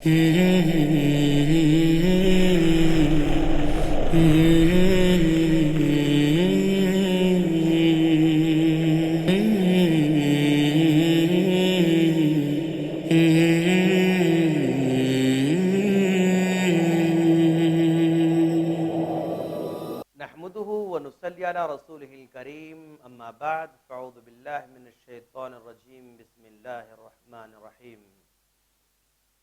نحمده ونصلي على رسوله الكريم اما بعد فاعوذ بالله من الشيطان الرجيم بسم الله الرحمن الرحيم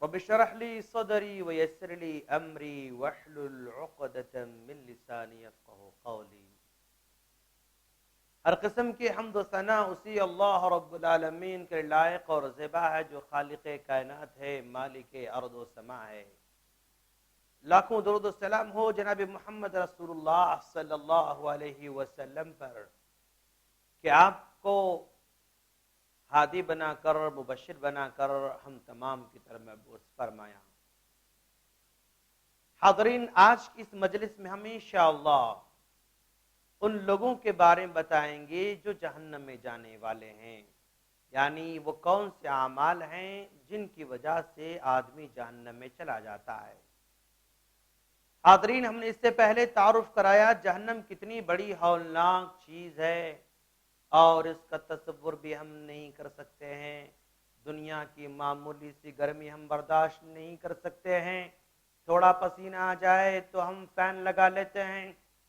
رب اشرح لي صدري ويسر لي امري واحلل عقدة من لساني يفقهوا قولي۔ ہر قسم کی حمد و ثنا اسی اللہ رب العالمین کے لائق اور زیبا ہے جو خالق کائنات ہے، مالک ارض و سماء ہے۔ لاکھوں درود و سلام ہو جناب محمد رسول اللہ صلی اللہ علیہ وسلم پر کہ آپ کو ہادی بنا کر، مبشر بنا کر ہم تمام کی طرف مبعوث فرمایا۔ حاضرین، آج کی اس مجلس میں ہم انشاءاللہ ان لوگوں کے بارے میں بتائیں گے جو جہنم میں جانے والے ہیں، یعنی وہ کون سے اعمال ہیں جن کی وجہ سے آدمی جہنم میں چلا جاتا ہے۔ حاضرین، ہم نے اس سے پہلے تعارف کرایا جہنم کتنی بڑی ہولناک چیز ہے اور اس کا تصور بھی ہم نہیں کر سکتے ہیں۔ دنیا کی معمولی سی گرمی ہم برداشت نہیں کر سکتے ہیں، تھوڑا پسینہ آ جائے تو ہم فین لگا لیتے ہیں،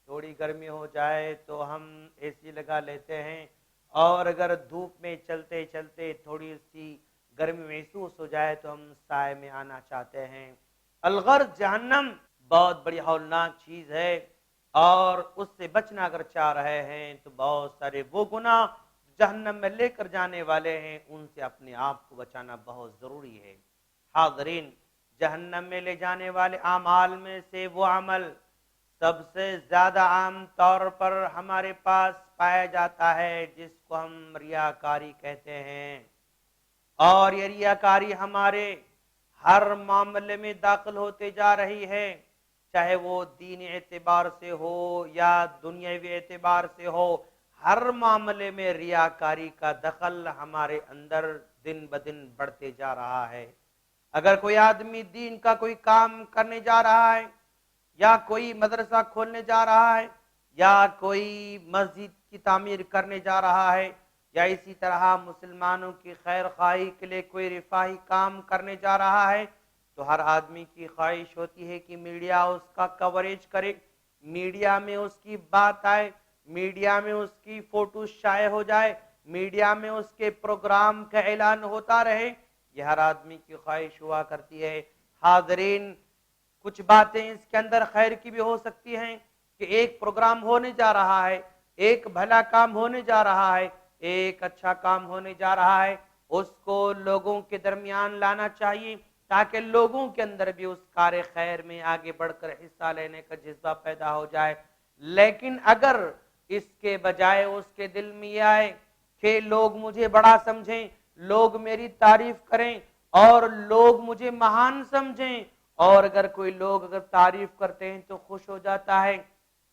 تھوڑی گرمی ہو جائے تو ہم اے سی لگا لیتے ہیں، اور اگر دھوپ میں چلتے چلتے تھوڑی سی گرمی محسوس ہو جائے تو ہم سائے میں آنا چاہتے ہیں۔ الغرض جہنم بہت بڑی ہولناک چیز ہے، اور اس سے بچنا اگر چاہ رہے ہیں تو بہت سارے وہ گناہ جہنم میں لے کر جانے والے ہیں، ان سے اپنے آپ کو بچانا بہت ضروری ہے۔ حاضرین، جہنم میں لے جانے والے اعمال میں سے وہ عمل سب سے زیادہ عام طور پر ہمارے پاس پایا جاتا ہے جس کو ہم ریاکاری کہتے ہیں، اور یہ ریاکاری ہمارے ہر معاملے میں داخل ہوتے جا رہی ہے، چاہے وہ دین اعتبار سے ہو یا دنیاوی اعتبار سے ہو، ہر معاملے میں ریاکاری کا دخل ہمارے اندر دن بدن بڑھتے جا رہا ہے۔ اگر کوئی آدمی دین کا کوئی کام کرنے جا رہا ہے، یا کوئی مدرسہ کھولنے جا رہا ہے، یا کوئی مسجد کی تعمیر کرنے جا رہا ہے، یا اسی طرح مسلمانوں کی خیر خواہی کے لیے کوئی رفاہی کام کرنے جا رہا ہے، تو ہر آدمی کی خواہش ہوتی ہے کہ میڈیا اس کا کوریج کرے، میڈیا میں اس کی بات آئے، میڈیا میں اس کی فوٹو شائع ہو جائے، میڈیا میں اس کے پروگرام کا اعلان ہوتا رہے، یہ ہر آدمی کی خواہش ہوا کرتی ہے۔ حاضرین، کچھ باتیں اس کے اندر خیر کی بھی ہو سکتی ہیں کہ ایک پروگرام ہونے جا رہا ہے، ایک بھلا کام ہونے جا رہا ہے، ایک اچھا کام ہونے جا رہا ہے، اس کو لوگوں کے درمیان لانا چاہیے تاکہ لوگوں کے اندر بھی اس کار خیر میں آگے بڑھ کر حصہ لینے کا جذبہ پیدا ہو جائے۔ لیکن اگر اس کے بجائے اس کے دل میں یہ آئے کہ لوگ مجھے بڑا سمجھیں، لوگ میری تعریف کریں اور لوگ مجھے مہان سمجھیں، اور اگر کوئی لوگ تعریف کرتے ہیں تو خوش ہو جاتا ہے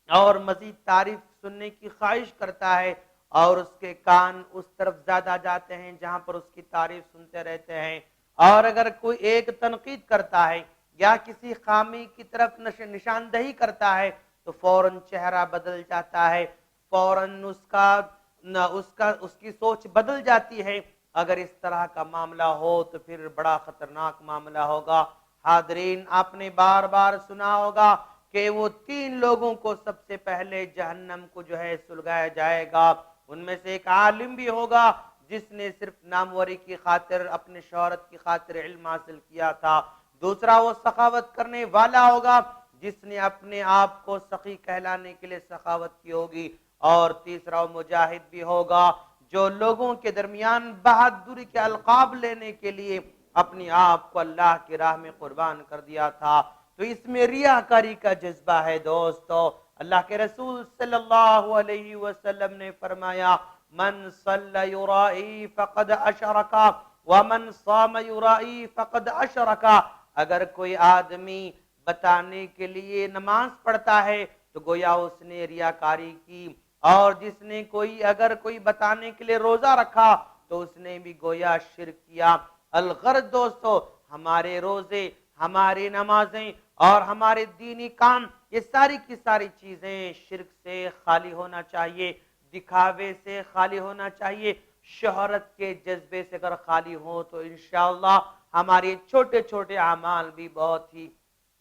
اور مزید تعریف سننے کی خواہش کرتا ہے، اور اس کے کان اس طرف زیادہ جاتے ہیں جہاں پر اس کی تعریف سنتے رہتے ہیں، اور اگر کوئی ایک تنقید کرتا ہے یا کسی خامی کی طرف نشاندہی کرتا ہے تو فوراً چہرہ بدل جاتا ہے، فوراً اس کی سوچ بدل جاتی ہے۔ اگر اس طرح کا معاملہ ہو تو پھر بڑا خطرناک معاملہ ہوگا۔ حاضرین، آپ نے بار بار سنا ہوگا کہ وہ 3 لوگوں کو سب سے پہلے جہنم کو سلگایا جائے گا۔ ان میں سے ایک عالم بھی ہوگا جس نے صرف ناموری کی خاطر، اپنے شہرت کی خاطر علم حاصل کیا تھا، دوسرا وہ سخاوت کرنے والا ہوگا جس نے اپنے آپ کو سخی کہلانے کے لیے سخاوت کی ہوگی، اور تیسرا وہ مجاہد بھی ہوگا جو لوگوں کے درمیان بہادری کے القاب لینے کے لیے اپنی آپ کو اللہ کی راہ میں قربان کر دیا تھا۔ تو اس میں ریاکاری کا جذبہ ہے دوستو۔ اللہ کے رسول صلی اللہ علیہ وسلم نے فرمایا، من صلی یرائی فقد اشرکا ومن صام یرائی فقد اشرکا۔ اگر کوئی آدمی بتانے کے لیے نماز پڑھتا ہے تو گویا اس نے ریاکاری کی، اور جس نے اگر کوئی بتانے کے لیے روزہ رکھا تو اس نے بھی گویا شرک کیا۔ الغرض دوستو، ہمارے روزے، ہماری نمازیں اور ہمارے دینی کام، یہ ساری کی ساری چیزیں شرک سے خالی ہونا چاہیے، دکھاوے سے خالی ہونا چاہیے، شہرت کے جذبے سے اگر خالی ہو تو انشاءاللہ ہمارے چھوٹے چھوٹے اعمال بھی بہت ہی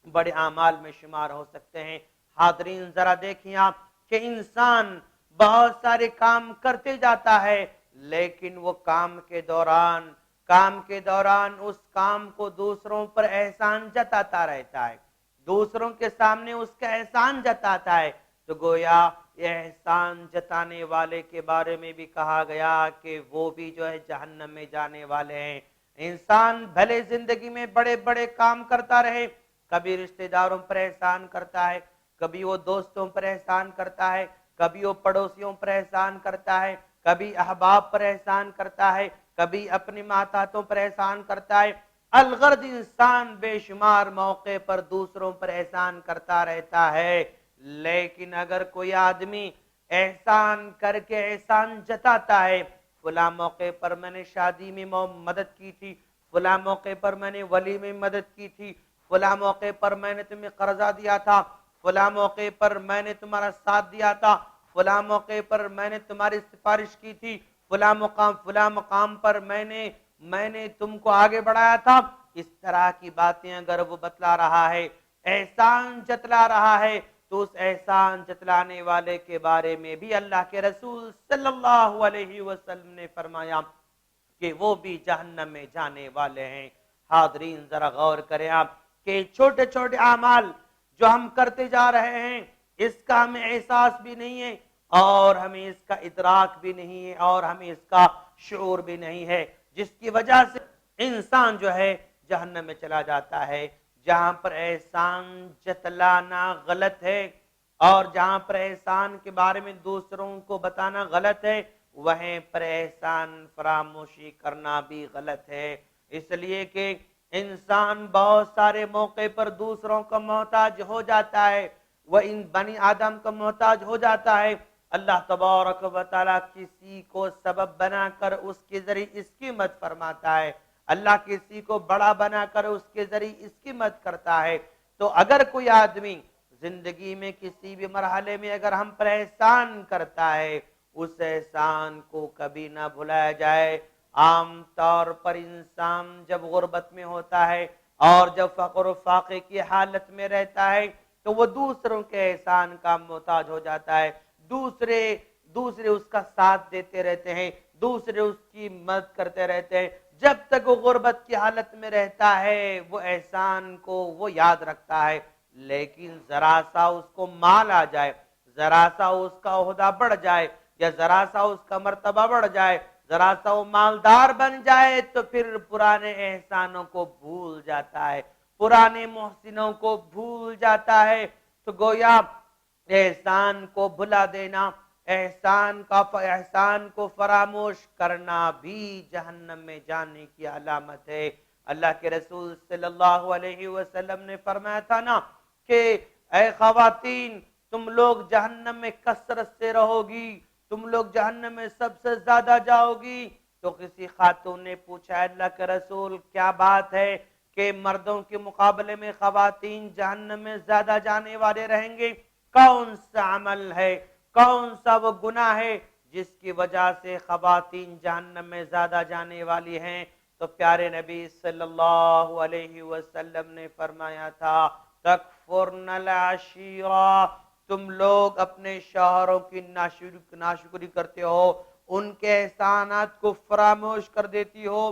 بڑے اعمال میں شمار ہو سکتے ہیں۔ حاضرین ذرا دیکھیں آپ کہ انسان بہت سارے کام کرتے جاتا ہے، لیکن وہ کام کے دوران اس کام کو دوسروں پر احسان جتاتا رہتا ہے، دوسروں کے سامنے اس کا احسان جتاتا ہے، تو گویا یہ احسان جتانے والے کے بارے میں بھی کہا گیا کہ وہ بھی جو ہے جہنم میں جانے والے ہیں۔ انسان بھلے زندگی میں بڑے بڑے کام کرتا رہے، کبھی رشتہ داروں پر احسان کرتا ہے، کبھی وہ دوستوں پر احسان کرتا ہے، کبھی وہ پڑوسیوں پر احسان کرتا ہے، کبھی احباب پر احسان کرتا ہے، کبھی اپنی ماتحتوں پر احسان کرتا ہے۔ الغرض انسان بے شمار موقع پر دوسروں پر احسان کرتا رہتا ہے، لیکن اگر کوئی آدمی احسان کر کے احسان جتاتا ہے، فلاں موقع پر میں نے شادی میں مدد کی تھی، فلاں موقع پر میں نے ولی میں مدد کی تھی، فلاں موقع پر میں نے تمہیں قرضہ دیا تھا، فلاں موقع پر میں نے تمہارا ساتھ دیا تھا، فلاں موقع پر میں نے تمہاری سفارش کی تھی، فلاں مقام پر میں نے تم کو آگے بڑھایا تھا۔ اس طرح کی باتیں اگر وہ بتلا رہا ہے، احسان جتلا رہا ہے، تو اس احسان جتلانے والے کے بارے میں بھی اللہ کے رسول صلی اللہ علیہ وسلم نے فرمایا کہ وہ بھی جہنم میں جانے والے ہیں۔ حاضرین ذرا غور کریں آپ کہ چھوٹے چھوٹے اعمال جو ہم کرتے جا رہے ہیں، اس کا ہمیں احساس بھی نہیں ہے، اور ہمیں اس کا ادراک بھی نہیں ہے، اور ہمیں اس کا شعور بھی نہیں ہے، جس کی وجہ سے انسان جو ہے جہنم میں چلا جاتا ہے۔ جہاں پر احسان جتلانا غلط ہے اور جہاں پر احسان کے بارے میں دوسروں کو بتانا غلط ہے، وہیں پر احسان فراموشی کرنا بھی غلط ہے۔ اس لیے کہ انسان بہت سارے موقع پر دوسروں کا محتاج ہو جاتا ہے، وہ ان بنی آدم کا محتاج ہو جاتا ہے۔ اللہ تبارک و تعالیٰ کسی کو سبب بنا کر اس کے ذریعے اس کی مدد فرماتا ہے، اللہ کسی کو بڑا بنا کر اس کے ذریعے اس کی مدد کرتا ہے۔ تو اگر کوئی آدمی زندگی میں کسی بھی مرحلے میں اگر ہم پر احسان کرتا ہے، اس احسان کو کبھی نہ بھلایا جائے۔ عام طور پر انسان جب غربت میں ہوتا ہے اور جب فقر و فاقے کی حالت میں رہتا ہے، تو وہ دوسروں کے احسان کا محتاج ہو جاتا ہے، دوسرے اس کا ساتھ دیتے رہتے ہیں، دوسرے اس کی مدد کرتے رہتے ہیں۔ جب تک وہ غربت کی حالت میں رہتا ہے، وہ احسان کو وہ یاد رکھتا ہے، لیکن ذرا سا اس کو مال آ جائے، ذرا سا اس کا عہدہ بڑھ جائے، یا ذرا سا اس کا مرتبہ بڑھ جائے، ذرا سا وہ مالدار بن جائے، تو پھر پرانے احسانوں کو بھول جاتا ہے، پرانے محسنوں کو بھول جاتا ہے۔ تو گویا احسان کو بھلا دینا، احسان کو فراموش کرنا بھی جہنم میں جانے کی علامت ہے۔ اللہ کے رسول صلی اللہ علیہ وسلم نے فرمایا تھا نا کہ اے خواتین، تم لوگ جہنم میں کثرت سے رہو گی، تم لوگ جہنم میں سب سے زیادہ جاؤ گی۔ تو کسی خاتون نے پوچھا اللہ کے رسول کیا بات ہے کہ مردوں کے مقابلے میں خواتین جہنم میں زیادہ جانے والے رہیں گے؟ کون سا عمل ہے، کون سا وہ گناہ ہے جس کی وجہ سے خواتین جہنم میں زیادہ جانے والی ہیں؟ تو پیارے نبی صلی اللہ علیہ وسلم نے فرمایا تھا تکفرن العشیرہ، تم لوگ اپنے شوہروں کی ناشکری کرتے ہو، ان کے احسانات کو فراموش کر دیتی ہو۔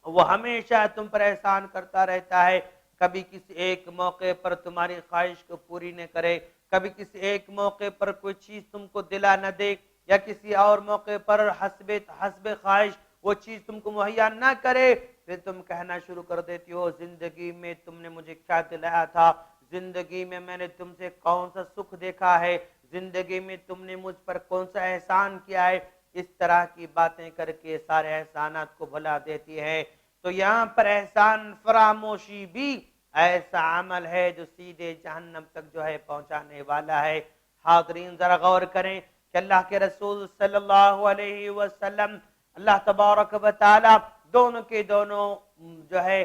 وہ ہمیشہ تم پر احسان کرتا رہتا ہے، کبھی کسی ایک موقع پر تمہاری خواہش کو پوری نہ کرے، کبھی کسی ایک موقع پر کوئی چیز تم کو دلا نہ دے، یا کسی اور موقع پر حسب خواہش وہ چیز تم کو مہیا نہ کرے، پھر تم کہنا شروع کر دیتی ہو زندگی میں تم نے مجھے کیا دلایا تھا، زندگی میں نے تم سے کون سا سکھ دیکھا ہے، زندگی میں تم نے مجھ پر کون سا احسان کیا ہے۔ اس طرح کی باتیں کر کے سارے احسانات کو بھلا دیتی ہے۔ تو یہاں پر احسان فراموشی بھی ایسا عمل ہے جو سیدھے جہنم تک جو ہے پہنچانے والا ہے۔ حاضرین ذرا غور کریں کہ اللہ کے رسول صلی اللہ علیہ وسلم، اللہ تبارک و تعالی دونوں کے دونوں جو ہے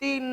3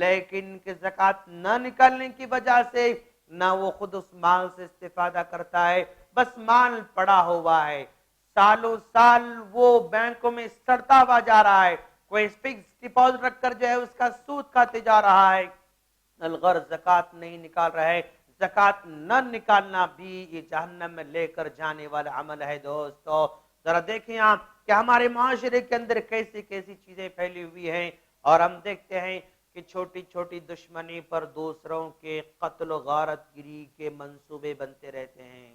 لیکن کہ زکات نہ نکالنے کی وجہ سے نہ وہ خود اس مال سے استفادہ کرتا ہے، بس مال پڑا ہوا ہے، سالوں سال وہ بینکوں میں سڑتا ہوا جا رہا ہے، کوئی فکس ڈپازٹ رکھ کر جو ہے اس کا سود کھاتے جا رہا ہے، الغرض زکات نہیں نکال رہا ہے۔ زکات نہ نکالنا بھی یہ جہنم میں لے کر جانے والا عمل ہے دوستو۔ ذرا دیکھیں آپ کہ ہمارے معاشرے کے اندر کیسی کیسی چیزیں پھیلی ہوئی ہیں، اور ہم دیکھتے ہیں کہ چھوٹی چھوٹی دشمنی پر دوسروں کے قتل و غارت گری کے منصوبے بنتے رہتے ہیں۔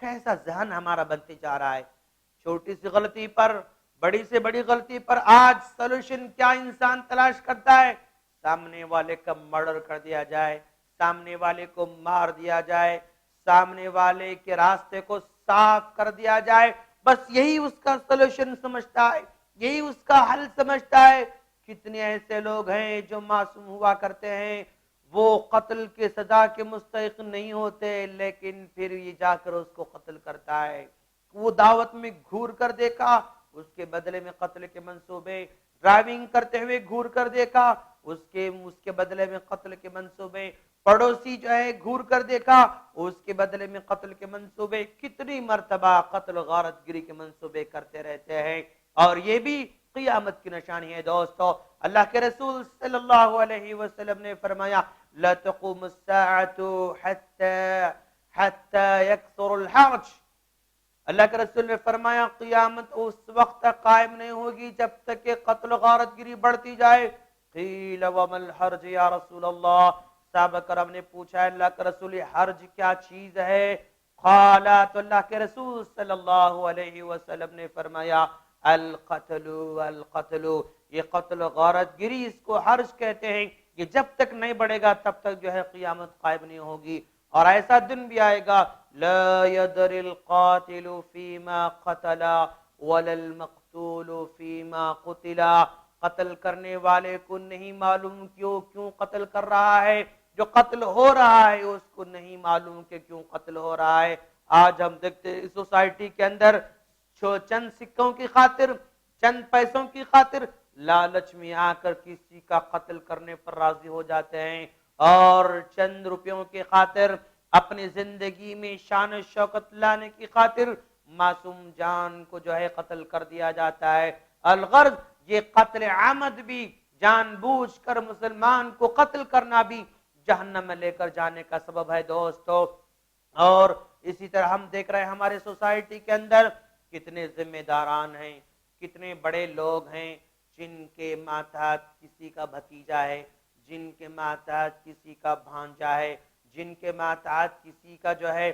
کیسا ذہن ہمارا بنتے جا رہا ہے، چھوٹی سی غلطی پر، بڑی سے بڑی غلطی پر آج سولوشن کیا انسان تلاش کرتا ہے؟ سامنے والے کا مرڈر کر دیا جائے، سامنے والے کو مار دیا جائے، سامنے والے کے راستے کو صاف کر دیا جائے، بس یہی اس کا سولوشن سمجھتا ہے، یہی اس کا حل سمجھتا ہے۔ کتنے ایسے لوگ ہیں جو معصوم ہوا کرتے ہیں، وہ قتل کے سزا کے مستحق نہیں ہوتے، لیکن پھر یہ جا کر اس کو قتل کرتا ہے۔ وہ دعوت میں گھور کر دیکھا، اس کے بدلے میں قتل کے منصوبے، ڈرائیونگ کرتے ہوئے گھور کر دیکھا، اس کے بدلے میں قتل کے منصوبے، پڑوسی جو ہے گھور کر دیکھا، اس کے بدلے میں قتل کے منصوبے، کتنی مرتبہ قتل و غارت گری کے منصوبے کرتے رہتے ہیں، اور یہ بھی قیامت کی نشانی ہے دوستو۔ اللہ کے رسول صلی اللہ علیہ وسلم نے فرمایا لا تقوم الساعة حتى يكثر الحرج۔ اللہ کے رسول نے فرمایا قیامت اس وقت تک قائم نہیں ہوگی جب تک کہ قتل و غارت گری بڑھتی جائے۔ قیل وما الحرج یا رسول اللہ، صحابہ کرام نے پوچھا اللہ کے رسول حرج کیا چیز ہے؟ قال، تو اللہ کے رسول صلی اللہ علیہ وسلم نے فرمایا القتل القتل، یہ قتل و غارت گری اس کو حرج کہتے ہیں، یہ جب تک نہیں بڑھے گا تب تک جو ہے قیامت قائم نہیں ہوگی۔ اور ایسا دن بھی آئے گا لا يدر القاتل فيما قتل ولا المقتول فيما قتل، قتل کرنے والے کو نہیں معلوم کیوں قتل کر رہا ہے، جو قتل ہو رہا ہے اس کو نہیں معلوم کہ کیوں قتل ہو رہا ہے۔ آج ہم دیکھتے ہیں سوسائٹی کے اندر چند سکوں کی خاطر، چند پیسوں کی خاطر لالچ میں آ کر کسی کا قتل کرنے پر راضی ہو جاتے ہیں، اور چند روپیوں کی خاطر اپنی زندگی میں شان و شوکت لانے کی خاطر معصوم جان کو جو ہے قتل کر دیا جاتا ہے۔ الغرض یہ قتل عمد بھی، جان بوجھ کر مسلمان کو قتل کرنا بھی جہنم میں لے کر جانے کا سبب ہے دوستو۔ اور اسی طرح ہم دیکھ رہے ہیں ہمارے سوسائٹی کے اندر کتنے ذمہ داران ہیں، کتنے بڑے لوگ ہیں جن کے ماتحت کسی کا بھتیجا ہے، جن کے ماتحت کسی کا بھانجا ہے، جن کے ماتحت کسی کا جو ہے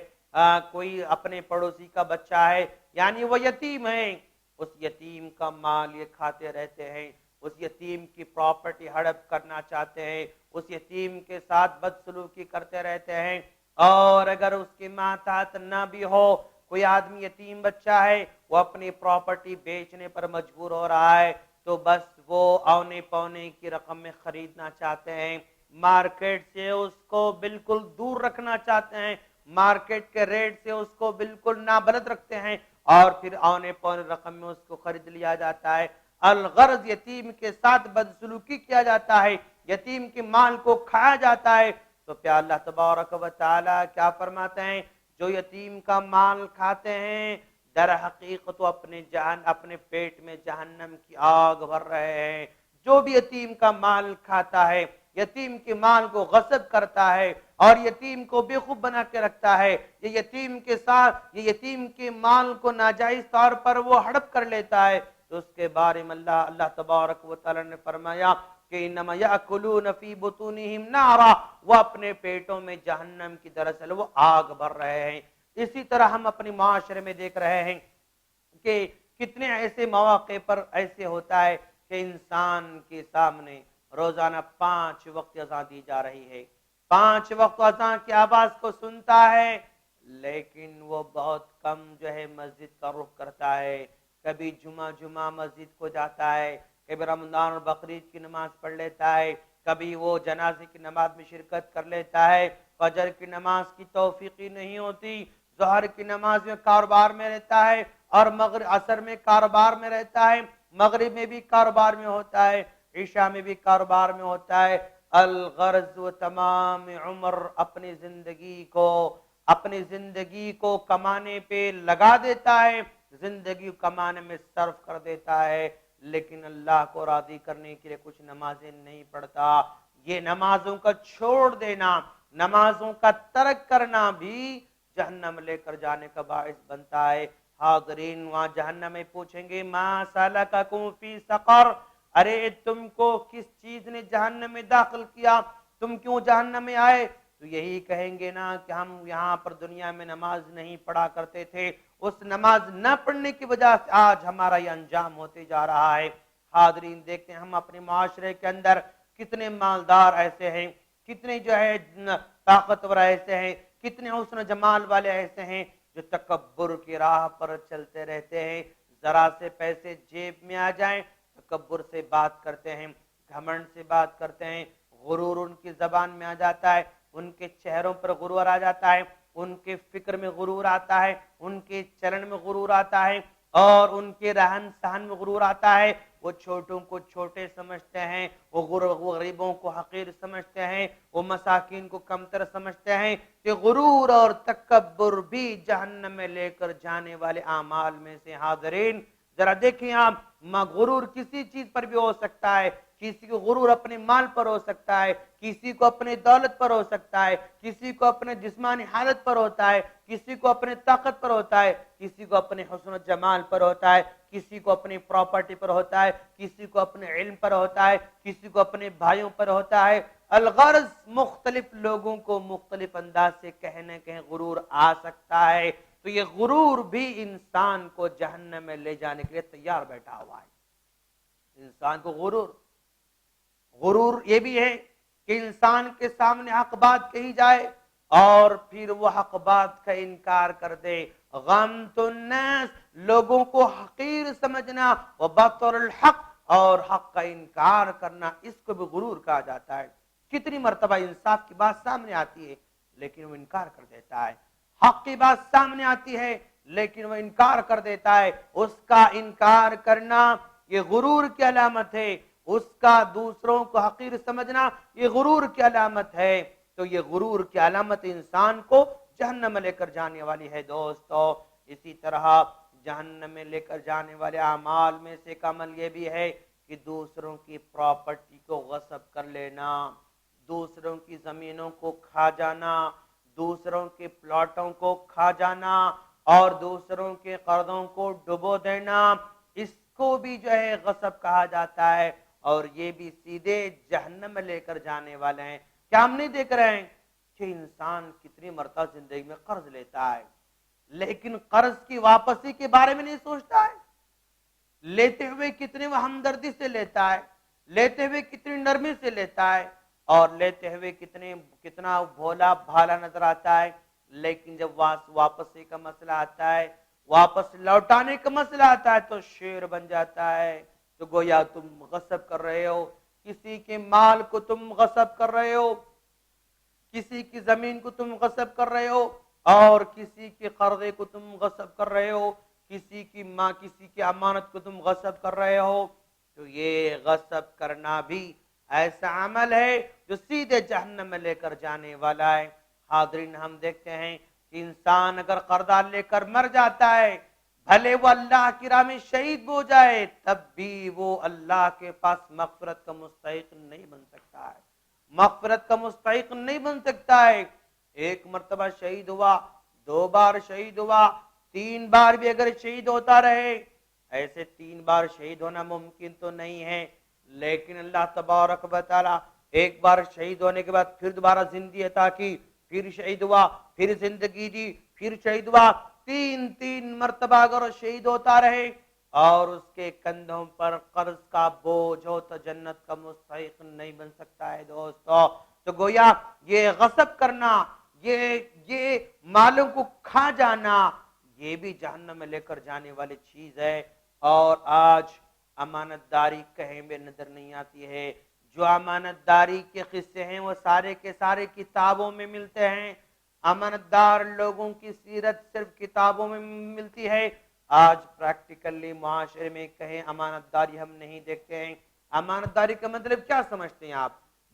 کوئی اپنے پڑوسی کا بچہ ہے، یعنی وہ یتیم ہے، اس یتیم کا مال یہ کھاتے رہتے ہیں، اس یتیم کی پراپرٹی ہڑپ کرنا چاہتے ہیں، اس یتیم کے ساتھ بدسلوکی کرتے رہتے ہیں، اور اگر اس کے ماتحت نہ بھی ہو، کوئی آدمی یتیم بچہ ہے، وہ اپنی پراپرٹی بیچنے پر مجبور ہو رہا ہے، تو بس وہ اونے پونے کی رقم میں خریدنا چاہتے ہیں، مارکیٹ سے اس کو بالکل دور رکھنا چاہتے ہیں، مارکیٹ کے ریٹ سے اس کو بالکل نابلد رکھتے ہیں، اور پھر اونے پونے رقم میں اس کو خرید لیا جاتا ہے۔ الغرض یتیم کے ساتھ بدسلوکی کیا جاتا ہے، یتیم کے مال کو کھایا جاتا ہے۔ تو پیا اللہ تبارک و تعالی کیا فرماتے ہیں، جو یتیم کا مال کھاتے ہیں در حقیقت تو اپنے پیٹ میں جہنم کی آگ بھر رہے ہیں۔ جو بھی یتیم کا مال کھاتا ہے، یتیم کے مال کو غصب کرتا ہے اور یتیم کو بے خوب بنا کے رکھتا ہے، یہ یتیم کے ساتھ یہ یتیم کے مال کو ناجائز طور پر وہ ہڑپ کر لیتا ہے، تو اس کے بارے میں اللہ تبارک و تعالی نے فرمایا کہ انما یاکلون فی بطونہم نارا، وہ اپنے پیٹوں میں جہنم کی دراصل وہ آگ بھر رہے ہیں۔ اسی طرح ہم اپنے معاشرے میں دیکھ رہے ہیں کہ کتنے ایسے مواقع پر ایسے ہوتا ہے کہ انسان کے سامنے روزانہ 5 وقت اذان دی جا رہی ہے، 5 وقت اذان کی آواز کو سنتا ہے، لیکن وہ بہت کم جو ہے مسجد کا رخ کرتا ہے، کبھی جمعہ مسجد کو جاتا ہے، کبھی رمضان اور بقرعید کی نماز پڑھ لیتا ہے، کبھی وہ جنازے کی نماز میں شرکت کر لیتا ہے، فجر کی نماز کی توفیقی نہیں ہوتی، ظہر کی نماز میں کاروبار میں رہتا ہے، اور عصر میں کاروبار میں رہتا ہے، مغرب میں بھی کاروبار میں ہوتا ہے، عشاء میں بھی کاروبار میں ہوتا ہے۔ الغرض و تمام عمر اپنی زندگی کو کمانے پہ لگا دیتا ہے، زندگی کمانے میں صرف کر دیتا ہے، لیکن اللہ کو راضی کرنے کے لیے کچھ نمازیں نہیں پڑھتا. یہ نمازوں کا چھوڑ دینا، نمازوں کا ترک کرنا بھی جہنم لے کر جانے کا باعث بنتا ہے. حاضرین، وہاں جہنم میں پوچھیں گے ما سلککم فی سقر، ارے تم کو کس چیز نے جہنم میں داخل کیا، تم کیوں جہنم میں آئے؟ تو یہی کہیں گے نا کہ ہم یہاں پر دنیا میں نماز نہیں پڑھا کرتے تھے، اس نماز نہ پڑھنے کی وجہ سے آج ہمارا یہ انجام ہوتے جا رہا ہے. حاضرین، دیکھتے ہیں ہم اپنے معاشرے کے اندر کتنے مالدار ایسے ہیں، کتنے جو ہے طاقتور ایسے ہیں، کتنے حسن و جمال والے ایسے ہیں جو تکبر کی راہ پر چلتے رہتے ہیں. ذرا سے پیسے جیب میں آ جائیں، تکبر سے بات کرتے ہیں، گھمنڈ سے بات کرتے ہیں، غرور ان کی زبان میں آ جاتا ہے، ان کے چہروں پر غرور آ جاتا ہے، ان کے فکر میں غرور آتا ہے، ان کے چلن میں غرور آتا ہے، اور ان کے رہن سہن میں غرور آتا ہے. وہ چھوٹوں کو چھوٹے سمجھتے ہیں، وہ غریبوں کو حقیر سمجھتے ہیں، وہ مساکین کو کمتر سمجھتے ہیں. کہ غرور اور تکبر بھی جہنم میں لے کر جانے والے اعمال میں سے. حاضرین، ذرا دیکھیں آپ، غرور کسی چیز پر بھی ہو سکتا ہے. کسی کو غرور اپنے مال پر ہو سکتا ہے، کسی کو اپنے دولت پر ہو سکتا ہے، کسی کو اپنے جسمانی حالت پر ہوتا ہے، کسی کو اپنے طاقت پر ہوتا ہے، کسی کو اپنے حسن و جمال پر ہوتا ہے، کسی کو اپنی پراپرٹی پر ہوتا ہے، کسی کو اپنے علم پر ہوتا ہے، کسی کو اپنے بھائیوں پر ہوتا ہے. الغرض مختلف لوگوں کو مختلف انداز سے کہنے کہیں غرور آ سکتا ہے. تو یہ غرور بھی انسان کو جہنم میں لے جانے کے لیے تیار بیٹھا ہوا ہے. انسان کو غرور یہ بھی ہے کہ انسان کے سامنے حق بات کہی جائے اور پھر وہ حق بات کا انکار کر دے. غمت الناس، لوگوں کو حقیر سمجھنا، وبطر الحق، اور حق کا انکار کرنا، اس کو بھی غرور کہا جاتا ہے. کتنی مرتبہ انصاف کی بات سامنے آتی ہے لیکن وہ انکار کر دیتا ہے، حق کی بات سامنے آتی ہے لیکن وہ انکار کر دیتا ہے. اس کا انکار کرنا یہ غرور کی علامت ہے، اس کا دوسروں کو حقیر سمجھنا یہ غرور کی علامت ہے. تو یہ غرور کی علامت انسان کو جہنم میں لے کر جانے والی ہے. دوستو، اسی طرح جہنم میں لے کر جانے والے اعمال میں سے ایک عمل یہ بھی ہے کہ دوسروں کی پراپرٹی کو غصب کر لینا، دوسروں کی زمینوں کو کھا جانا، دوسروں کے پلاٹوں کو کھا جانا، اور دوسروں کے قرضوں کو ڈبو دینا. اس کو بھی جو ہے غصب کہا جاتا ہے، اور یہ بھی سیدھے جہنم میں لے کر جانے والے ہیں. کیا ہم نہیں دیکھ رہے ہیں کہ انسان کتنی مرتبہ زندگی میں قرض لیتا ہے لیکن قرض کی واپسی کے بارے میں نہیں سوچتا ہے؟ لیتے ہوئے کتنے وہ ہمدردی سے لیتا ہے، لیتے ہوئے کتنی نرمی سے لیتا ہے، اور لیتے ہوئے کتنا بھولا بھالا نظر آتا ہے. لیکن جب واپسی کا مسئلہ آتا ہے، واپس لوٹانے کا مسئلہ آتا ہے تو شیر بن جاتا ہے. تو گویا تم غصب کر رہے ہو، کسی کے مال کو تم غصب کر رہے ہو، کسی کی زمین کو تم غصب کر رہے ہو، اور کسی کے قرضے کو تم غصب کر رہے ہو، کسی کی امانت کو تم غصب کر رہے ہو. تو یہ غصب کرنا بھی ایسا عمل ہے جو سیدھے جہنم میں لے کر جانے والا ہے. حاضرین، ہم دیکھتے ہیں کہ انسان اگر قرضہ لے کر مر جاتا ہے، بھلے وہ اللہ کی راہ میں شہید ہو جائے، تب بھی وہ اللہ کے پاس مغفرت کا مستحق نہیں بن سکتا ہے، مغفرت کا مستحق نہیں بن سکتا ہے. ایک مرتبہ شہید ہوا، 2 بار شہید ہوا، 3 بار بھی اگر شہید ہوتا رہے، ایسے 3 بار شہید ہونا ممکن تو نہیں ہے، لیکن اللہ تبارک و تعالی ایک بار شہید ہونے کے بعد پھر دوبارہ زندگی عطا کی، پھر شہید ہوا، پھر زندگی دی، پھر شہید ہوا. 3 مرتبہ اگر شہید ہوتا رہے اور اس کے کندھوں پر قرض کا بوجھ ہو تو جنت کا مستحق نہیں بن سکتا ہے. دوستو، تو گویا یہ غصب کرنا، یہ مالوں کو کھا جانا، یہ بھی جہنم میں لے کر جانے والی چیز ہے. اور آج امانت داری کہیں بھی نظر نہیں آتی ہے. جو امانت داری کے قصے ہیں وہ سارے کے سارے کتابوں میں ملتے ہیں. امانت دار لوگوں کی سیرت صرف کتابوں میں ملتی ہے. آج پریکٹیکلی معاشرے میں کہیں امانت داری ہم نہیں دیکھتے ہیں. امانت داری کا مطلب کیا سمجھتے ہیں آپ؟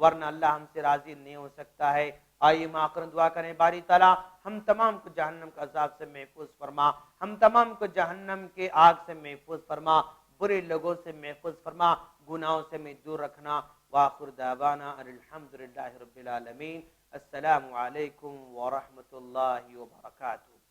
ورنہ اللہ ہم سے راضی نہیں ہو سکتا ہے۔ آئیے ماں دعا کریں، باری تعالیٰ ہم تمام کو جہنم کے عذاب سے محفوظ فرما، ہم تمام کو جہنم کے آگ سے محفوظ فرما، برے لوگوں سے محفوظ فرما، گناہوں سے میں دور رکھنا۔ وآخر دعوانا الحمدللہ رب العالمین۔ السلام علیکم ورحمۃ اللہ وبرکاتہ۔